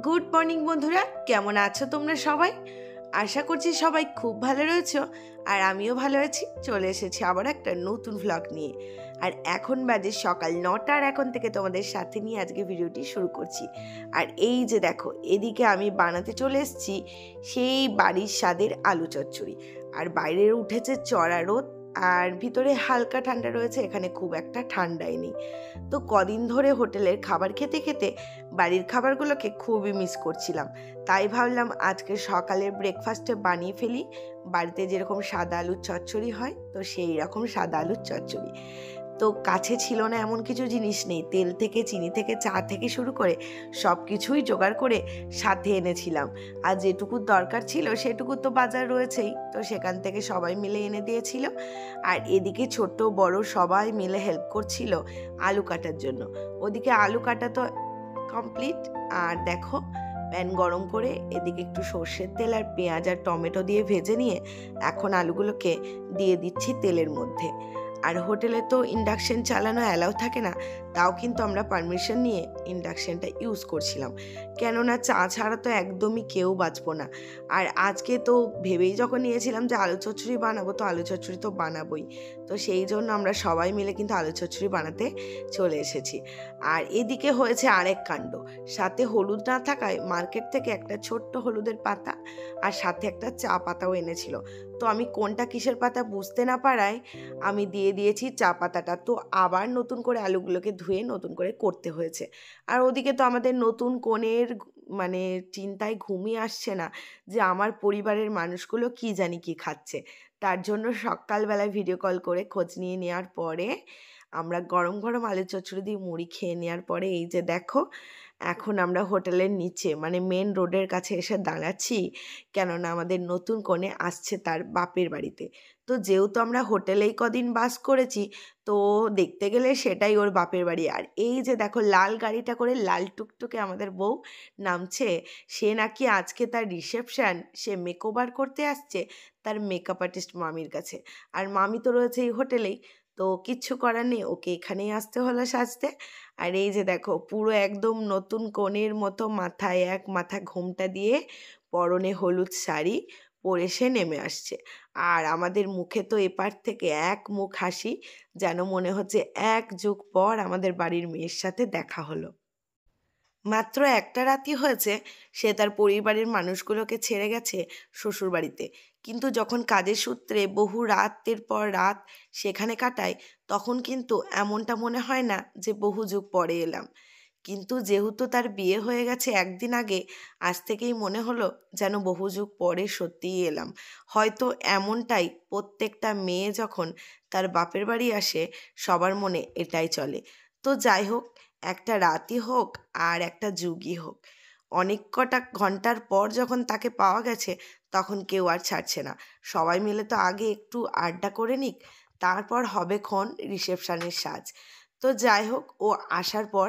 Good morning বন্ধুরা, কেমন আছো তোমরা সবাই? আশা করছি সবাই খুব ভালো রয়েছো। আর আমিও ভালো আছি। চলে এসেছি আবার একটা নতুন ভ্লগ নিয়ে। আর এখন বাজে সকাল 9টা, আর এখন থেকে তোমাদের সাথে নিয়ে আজকে ভিডিওটি শুরু করছি। আর এই যে দেখো, এদিকে আমি বানাতে চলে এসেছি সেই বাড়ির স্বাদের আলু চচ্চড়ি। আর বাইরের উঠেছে চড়া রোদ, আর ভিতরে হালকা ঠান্ডা রয়েছে, এখানে খুব একটা ঠান্ডাই নেই। তো কদিন ধরে হোটেলের খাবার খেতে খেতে বাড়ির খাবারগুলোকে খুবই মিস করছিলাম। তাই ভাবলাম আজকে সকালের ব্রেকফাস্টে বানিয়ে ফেলি বাড়িতে যেরকম সাদা আলুর চচ্চড়ি হয়, তো সেই রকম সাদা আলুর চচ্চড়ি। তো কাছে ছিল না এমন কিছু জিনিস নেই, তেল থেকে চিনি থেকে চা থেকে শুরু করে সব কিছুই জোগাড় করে সাথে এনেছিলাম। আর যেটুকু দরকার ছিল সেটুকু তো বাজার রয়েছেই, তো সেখান থেকে সবাই মিলে এনে দিয়েছিল। আর এদিকে ছোট বড় সবাই মিলে হেল্প করছিল আলু কাটার জন্য। ওদিকে আলু কাটা তো কমপ্লিট। আর দেখো, প্যান গরম করে এদিকে একটু সর্ষের তেল আর পেঁয়াজ আর টমেটো দিয়ে ভেজে নিয়ে এখন আলুগুলোকে দিয়ে দিচ্ছি তেলের মধ্যে। আর হোটেলে তো ইন্ডাকশন চালানো অ্যালাউ থাকে না, তাও কিন্তু আমরা পারমিশন নিয়ে ইন্ডাকশনটা ইউজ করছিলাম, কেননা চা ছাড়া তো একদমই কেউ বাঁচবো না। আর আজকে তো ভেবেই যখন নিয়েছিলাম যে আলু চচ্চড়ি বানাবো, তো আলু চচ্চড়ি তো বানাবোই। তো সেই জন্য আমরা সবাই মিলে কিন্তু আলু চচ্চড়ি বানাতে চলে এসেছি। আর এদিকে হয়েছে আরেক কাণ্ড, সাথে হলুদ না থাকায় মার্কেট থেকে একটা ছোট্ট হলুদের পাতা আর সাথে একটা চা পাতাও এনেছিল। তো আমি কোনটা কিসের পাতা বুঝতে না পারায় আমি দিয়ে দিয়েছি চা পাতাটা। তো আবার নতুন করে আলুগুলোকে ধুয়ে নতুন করে করতে হয়েছে। আর ওদিকে তো আমাদের নতুন কনের মানে চিন্তায় ঘুমই আসছে না যে আমার পরিবারের মানুষগুলো কি জানি কি খাচ্ছে। তার জন্য সকালবেলায় ভিডিও কল করে খোঁজ নিয়ে নেওয়ার পরে আমরা গরম গরম আলু চচ্চড়ি দিয়ে মুড়ি খেয়ে নেওয়ার পরে এই যে দেখো, এখন আমরা হোটেলের নিচে মানে মেন রোডের কাছে এসে দাঁড়াচ্ছি, কেননা আমাদের নতুন কনে আসছে তার বাপের বাড়িতে। তো যেহেতু আমরা হোটেলেই কদিন বাস করেছি, তো দেখতে গেলে সেটাই ওর বাপের বাড়ি। আর এই যে দেখো, লাল গাড়িটা করে লাল টুকটুকে আমাদের বউ নামছে। সে নাকি আজকে তার রিসেপশন, সে মেকওভার করতে আসছে তার মেকআপ আর্টিস্ট মামির কাছে। আর মামি তো রয়েছে এই হোটেলেই, তো কিচ্ছু করার নেই, ওকে এখানেই আসতে হলো সাজতে। আর এই যে দেখো, পুরো একদম নতুন কনের মতো মাথায় এক মাথা ঘোমটা দিয়ে পরনে হলুদ শাড়ি পরে সে নেমে আসছে। আর আমাদের মুখে তো এপার থেকে এক মুখ হাসি, যেন মনে হচ্ছে এক যুগ পর আমাদের বাড়ির মেয়ের সাথে দেখা হলো। মাত্র একটা রাতই হয়েছে সে তার পরিবারের মানুষগুলোকে ছেড়ে গেছে শ্বশুরবাড়িতে, কিন্তু যখন কাজের সূত্রে বহু রাতের পর রাত সেখানে কাটায়, তখন কিন্তু এমনটা মনে হয় না যে বহু যুগ পরে এলাম। কিন্তু যেহেতু তার বিয়ে হয়ে গেছে একদিন আগে, আজ থেকেই মনে হলো যেন বহু যুগ পরে সত্যিই এলাম। হয়তো এমনটাই প্রত্যেকটা মেয়ে যখন তার বাপের বাড়ি আসে, সবার মনে এটাই চলে। তো যাই হোক, একটা রাতই হোক আর একটা যুগই হোক, অনেক কটা ঘন্টার পর যখন তাকে পাওয়া গেছে, তখন কেউ আর ছাড়ছে না। সবাই মিলে তো আগে একটু আড্ডা করে নিক, তারপর হবে ক্ষণ রিসেপশনের সাজ। তো যাই হোক, ও আসার পর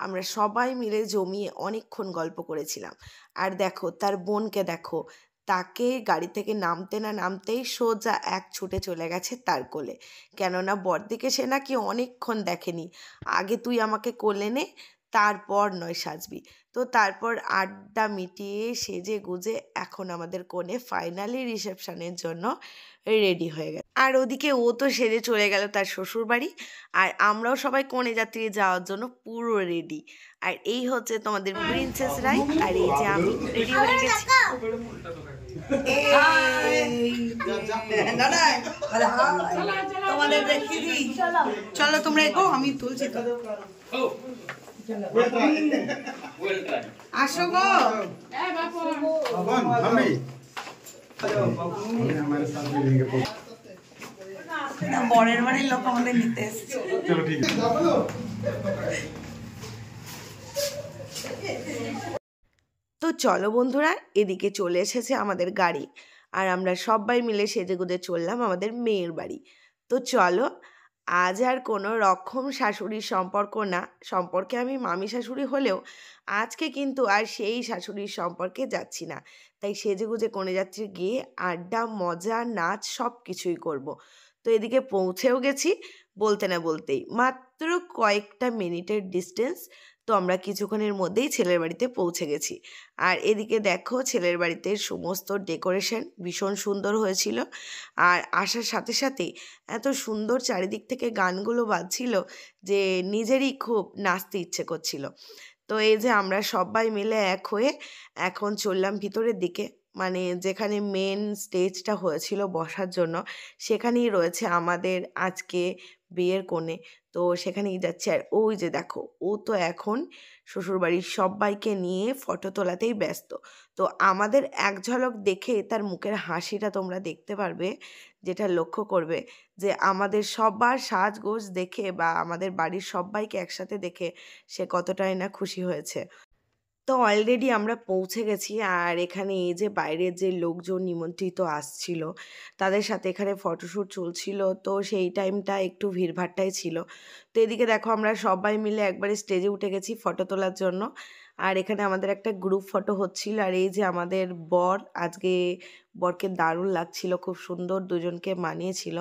আমরা সবাই মিলে জমিয়ে অনেকক্ষণ গল্প করেছিলাম। আর দেখো, তার বোনকে দেখো, তাকে গাড়ি থেকে নামতে না নামতেই সোজা এক ছুটে চলে গেছে তার কোলে, কেননা বড়দিকে সে নাকি অনেকক্ষণ দেখেনি। আগে তুই আমাকে কোলে নে, তারপর নয় সাজবি। তো তারপর আড্ডা মিটিয়ে সেজে গুজে এখন আমাদের কোণে ফাইনালি রিসেপশনের জন্য রেডি হয়ে গেছে। আর ওদিকে ও তো সেজে চলে গেল তার শ্বশুর বাড়ি, আর আমরাও সবাই কনে যাত্রী যাওয়ার জন্য পুরো রেডি। আর এই হচ্ছে তোমাদের প্রিন্সেস রাই, আর এই যে আমি রেডি হয়ে গেছি। চলো তোমরা এগো, আমি তুলছি তো। আসো গো। বরের বাড়ির লোক আমাদের নিতে এসেছে। তো চলো বন্ধুরা, এদিকে চলে এসেছে আমাদের গাড়ি, আর আমরা সবাই মিলে সেজেগুজে চললাম আমাদের মেয়ের বাড়ি। তো চলো, আজ আর কোনো রকম শাশুড়ির সম্পর্ক না, সম্পর্কে আমি মামি শাশুড়ি হলেও আজকে কিন্তু আর সেই শাশুড়ির সম্পর্কে যাচ্ছি না। তাই সেজেগুজে কনে যাত্রী গিয়ে আড্ডা মজা নাচ সব কিছুই করব। তো এদিকে পৌঁছেও গেছি বলতে না বলতেই, মাত্র কয়েকটা মিনিটের ডিস্টেন্স। তো আমরা কিছুক্ষণের মধ্যেই ছেলের বাড়িতে পৌঁছে গেছি। আর এদিকে দেখো ছেলের বাড়িতে সমস্ত ডেকোরেশন ভীষণ সুন্দর হয়েছিল। আর আসার সাথে সাথেই এত সুন্দর চারিদিক থেকে গানগুলো বাজছিল যে নিজেরই খুব নাচতে ইচ্ছে করছিল। তো এই যে আমরা সবাই মিলে এক হয়ে এখন চললাম ভিতরের দিকে, মানে যেখানে মেন স্টেজটা হয়েছিল বসার জন্য, সেখানেই রয়েছে আমাদের আজকে বিয়ের কনে। তো সেখানেই যাচ্ছে। আর ওই যে দেখো, ও তো এখন শ্বশুরবাড়ির সবাইকে নিয়ে ফটো তোলাতেই ব্যস্ত। তো আমাদের এক ঝলক দেখে তার মুখের হাসিটা তোমরা দেখতে পারবে, যেটা লক্ষ্য করবে যে আমাদের সবার সাজগোজ দেখে বা আমাদের বাড়ির সবাইকে একসাথে দেখে সে কতটাই না খুশি হয়েছে। তো অলরেডি আমরা পৌঁছে গেছি। আর এখানে এই যে বাইরের যে লোকজন নিমন্ত্রিত আসছিল তাদের সাথে এখানে ফটোশ্যুট চলছিল, তো সেই টাইমটা একটু ভিড়ভাট্টাই ছিল। তো এদিকে দেখো আমরা সবাই মিলে একবারে স্টেজে উঠে গেছি ফটো তোলার জন্য। আর এখানে আমাদের একটা গ্রুপ ফটো হচ্ছিল। আর এই যে আমাদের বর, আজকে বরকে দারুণ লাগছিল, খুব সুন্দর দুজনকে মানিয়েছিল।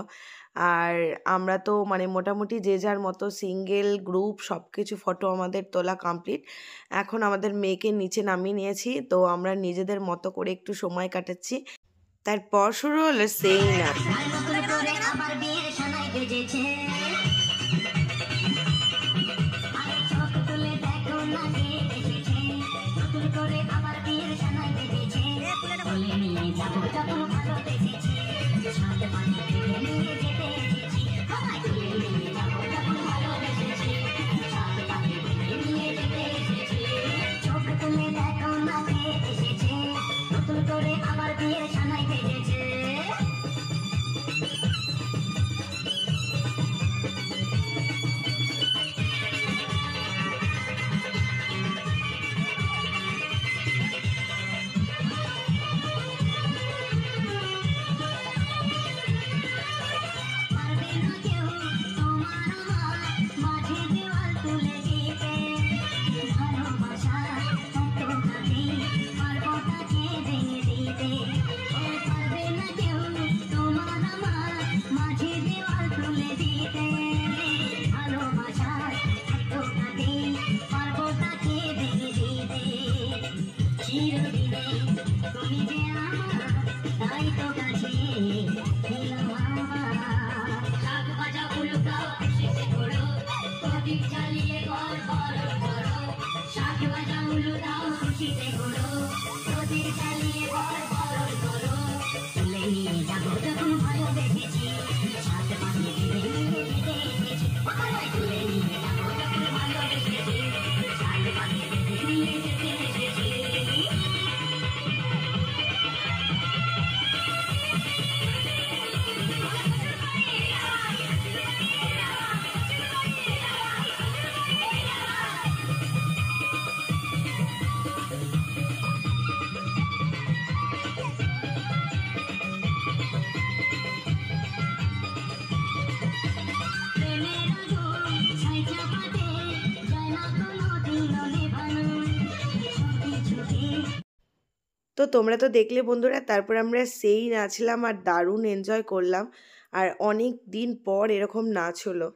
আর আমরা তো মানে মোটামুটি যে যার মতো সিঙ্গেল গ্রুপ সব কিছু ফটো আমাদের তোলা কমপ্লিট। এখন আমাদের মেয়েকে নিচে নামিয়ে নিয়েছি, তো আমরা নিজেদের মতো করে একটু সময় কাটাচ্ছি। তারপর শুরু হলো সেই নাচ। তো তোমরা তো দেখলে বন্ধুরা, তারপর আমরা সেই নাচলাম আর দারুণ এনজয় করলাম। আর অনেক দিন পর এরকম নাচ হলো।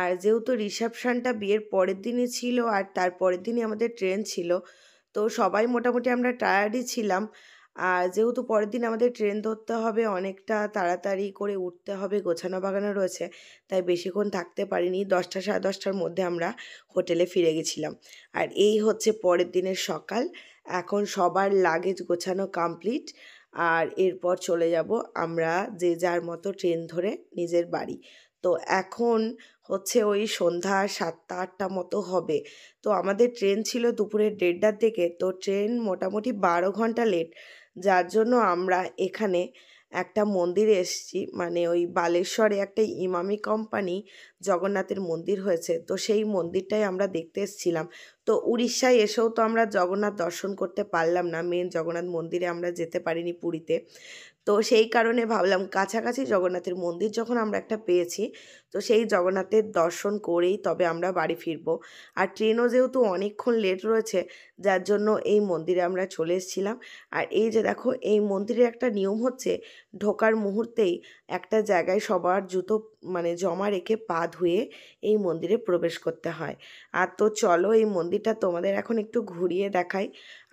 আর যেহেতু রিসেপশনটা বিয়ের পরের দিনই ছিল আর তার পরের দিনই আমাদের ট্রেন ছিল, তো সবাই মোটামুটি আমরা টায়ার্ডই ছিলাম। আর যেহেতু পরের দিন আমাদের ট্রেন ধরতে হবে, অনেকটা তাড়াতাড়ি করে উঠতে হবে, গোছানো বাগানো রয়েছে, তাই বেশিক্ষণ থাকতে পারিনি। 10টা সাড়ে 10টার মধ্যে আমরা হোটেলে ফিরে গেছিলাম। আর এই হচ্ছে পরের দিনের সকাল। এখন সবার লাগেজ গোছানো কমপ্লিট। আর এরপর চলে যাব আমরা যে যার মতো ট্রেন ধরে নিজের বাড়ি। তো এখন হচ্ছে ওই সন্ধ্যা 7টা 8টা মতো হবে। তো আমাদের ট্রেন ছিল দুপুরের 1:30টার দিকে, তো ট্রেন মোটামুটি 12 ঘন্টা লেট। যার জন্য আমরা এখানে একটা মন্দিরে এসেছি, মানে ওই বালেশ্বরে একটা ইমামি কোম্পানি জগন্নাথের মন্দির হয়েছে, তো সেই মন্দিরটাই আমরা দেখতে এসেছিলাম। তো উড়িষ্যায় এসেও তো আমরা জগন্নাথ দর্শন করতে পারলাম না, মেন জগন্নাথ মন্দিরে আমরা যেতে পারিনি পুরীতে। তো সেই কারণে ভাবলাম কাছাকাছি জগন্নাথের মন্দির যখন আমরা একটা পেয়েছি, তো সেই জগন্নাথের দর্শন করেই তবে আমরা বাড়ি ফিরবো। আর ট্রেনও যেহেতু অনেকক্ষণ লেট রয়েছে, যার জন্য এই মন্দিরে আমরা চলে এসেছিলাম। আর এই যে দেখো, এই মন্দিরের একটা নিয়ম হচ্ছে ঢোকার মুহূর্তেই একটা জায়গায় সবার জুতো মানে জমা রেখে পা ধুয়ে এই মন্দিরে প্রবেশ করতে হয়। আর তো চলো এই মন্দিরটা তোমাদের এখন একটু ঘুরিয়ে দেখাই।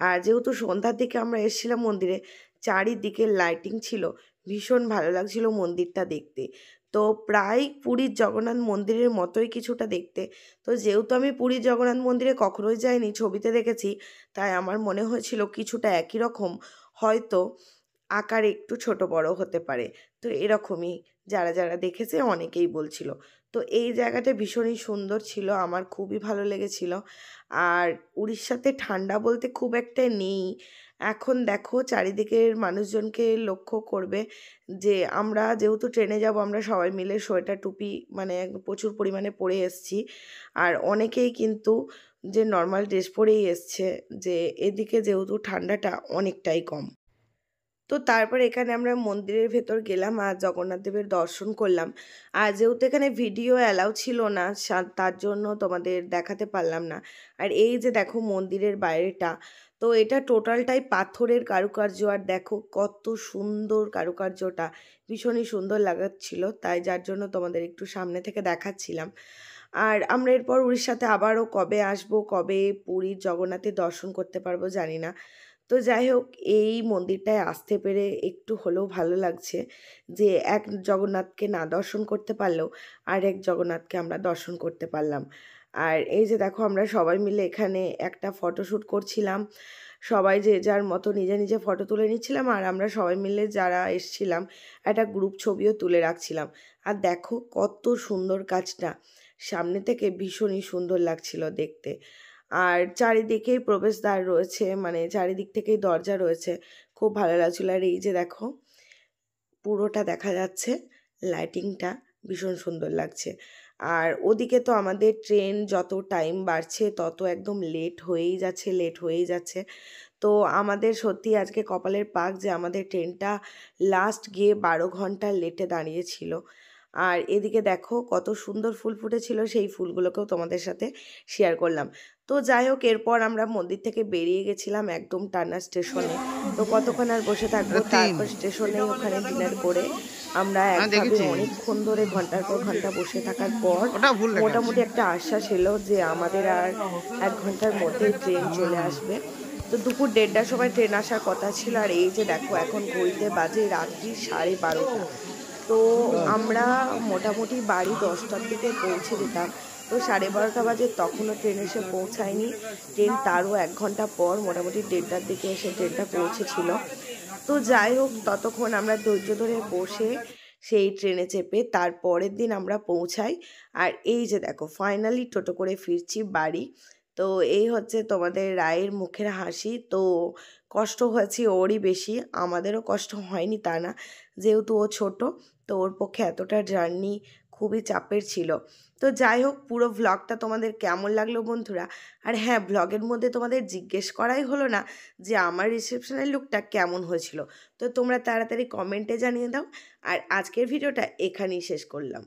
আর যেহেতু সন্ধ্যার দিকে আমরা এসেছিলাম মন্দিরে, চারিদিকে লাইটিং ছিল, ভীষণ ভালো লাগছিল মন্দিরটা দেখতে। তো প্রায় পুরীর জগন্নাথ মন্দিরের মতোই কিছুটা দেখতে। তো যেহেতু আমি পুরীর জগন্নাথ মন্দিরে কখনোই যাইনি, ছবিতে দেখেছি, তাই আমার মনে হয়েছিল কিছুটা একই রকম, হয়তো আকার একটু ছোট বড় হতে পারে। তো এরকমই যারা যারা দেখেছে অনেকেই বলছিল। তো এই জায়গাটা ভীষণই সুন্দর ছিল, আমার খুবই ভালো লেগেছিল। আর উড়িষ্যাতে ঠান্ডা বলতে খুব একটা নেই। এখন দেখো চারিদিকের মানুষজনকে লক্ষ্য করবে যে আমরা যেহেতু ট্রেনে যাব, আমরা সবাই মিলে সোয়েটার টুপি মানে প্রচুর পরিমাণে পরে এসেছি। আর অনেকেই কিন্তু যে নর্মাল ড্রেস পরেই এসছে, যে এদিকে যেহেতু ঠান্ডাটা অনেকটাই কম। তো তারপর এখানে আমরা মন্দিরের ভেতর গেলাম আর জগন্নাথ দেবের দর্শন করলাম। আর যেহেতু এখানে ভিডিও অ্যালাউ ছিল না, তার জন্য তোমাদের দেখাতে পারলাম না। আর এই যে দেখো মন্দিরের বাইরেটা, তো এটা টোটালটাই পাথরের কারুকার্য। আর দেখো কত সুন্দর কারুকার্যটা, ভীষণই সুন্দর লাগাচ্ছিল, তাই যার জন্য তোমাদের একটু সামনে থেকে দেখাচ্ছিলাম। আর আমরা এরপর উড়িষ্যাতে আবারও কবে আসবো, কবে পুরীর জগন্নাথের দর্শন করতে পারবো জানি না। তো যাই হোক, এই মন্দিরটায় আসতে পেরে একটু হলেও ভালো লাগছে যে এক জগন্নাথকে না দর্শন করতে পারলেও আর এক জগন্নাথকে আমরা দর্শন করতে পারলাম। আর এই যে দেখো, আমরা সবাই মিলে এখানে একটা ফটোশ্যুট করছিলাম, সবাই যে যার মতো নিজে নিজে ফটো তুলে নিচ্ছিলাম। আর আমরা সবাই মিলে যারা এসছিলাম একটা গ্রুপ ছবিও তুলে রাখছিলাম। আর দেখো কত সুন্দর কাজটা, সামনে থেকে ভীষণই সুন্দর লাগছিল দেখতে। আর চারিদিকেই প্রবেশদ্বার রয়েছে, মানে চারিদিক থেকেই দরজা রয়েছে, খুব ভালো লাগছিল। আর এই যে দেখো পুরোটা দেখা যাচ্ছে, লাইটিংটা ভীষণ সুন্দর লাগছে। আর ওদিকে তো আমাদের ট্রেন যত টাইম বাড়ছে তত একদম লেট হয়েই যাচ্ছে, লেট হয়েই যাচ্ছে। তো আমাদের সত্যি আজকে কপালের পাক যে আমাদের ট্রেনটা লাস্ট গিয়ে 12 ঘন্টা লেটে দাঁড়িয়েছিল। আর এদিকে দেখো কত সুন্দর ফুল ফুটেছিল, সেই ফুলগুলোকেও তোমাদের সাথে শেয়ার করলাম। তো যাই হোক, এরপর আমরা মন্দির থেকে বেরিয়ে গেছিলাম একদম টানা স্টেশনে। তো কতক্ষণ আর বসে থাকবো, তারপর স্টেশনে ওখানে ডিনার করে আমরা একভাবে অনেকক্ষণ ধরে ঘন্টার পর ঘন্টা বসে থাকার পর মোটামুটি একটা আশ্বাস এলো যে আমাদের আর 1 ঘন্টার মধ্যে ট্রেন চলে আসবে। তো দুপুর 1:30টার সময় ট্রেন আসার কথা ছিল। আর এই যে দেখো এখন ঘড়িতে বাজে রাত্রি 12:30। তো আমরা মোটামুটি বাড়ি 10টার দিকে পৌঁছে যেতাম, তো 12:30 বাজে তখনও ট্রেন এসে পৌঁছায়নি। ট্রেন তারও 1 ঘন্টা পর মোটামুটি 1:30টার দিকে এসে ট্রেনটা পৌঁছেছিল। তো যাই হোক, ততক্ষণ আমরা ধৈর্য ধরে বসে সেই ট্রেনে চেপে তারপরের দিন আমরা পৌঁছাই। আর এই যে দেখো ফাইনালি টোটো করে ফিরছি বাড়ি। তো এই হচ্ছে তোমাদের রায়ের মুখের হাসি। তো কষ্ট হয়েছে ওরই বেশি, আমাদেরও কষ্ট হয়নি তা না, যেহেতু ও ছোট, তো ওর পক্ষে এতটা জার্নি খুবই চাপের ছিল। তো যাই হোক, পুরো ভ্লগটা তোমাদের কেমন লাগলো বন্ধুরা? আর হ্যাঁ, ভ্লগের মধ্যে তোমাদের জিজ্ঞেস করাই হলো না যে আমার রিসেপশনের লুকটা কেমন হয়েছিল। তো তোমরা তাড়াতাড়ি কমেন্টে জানিয়ে দাও। আর আজকের ভিডিওটা এখানেই শেষ করলাম।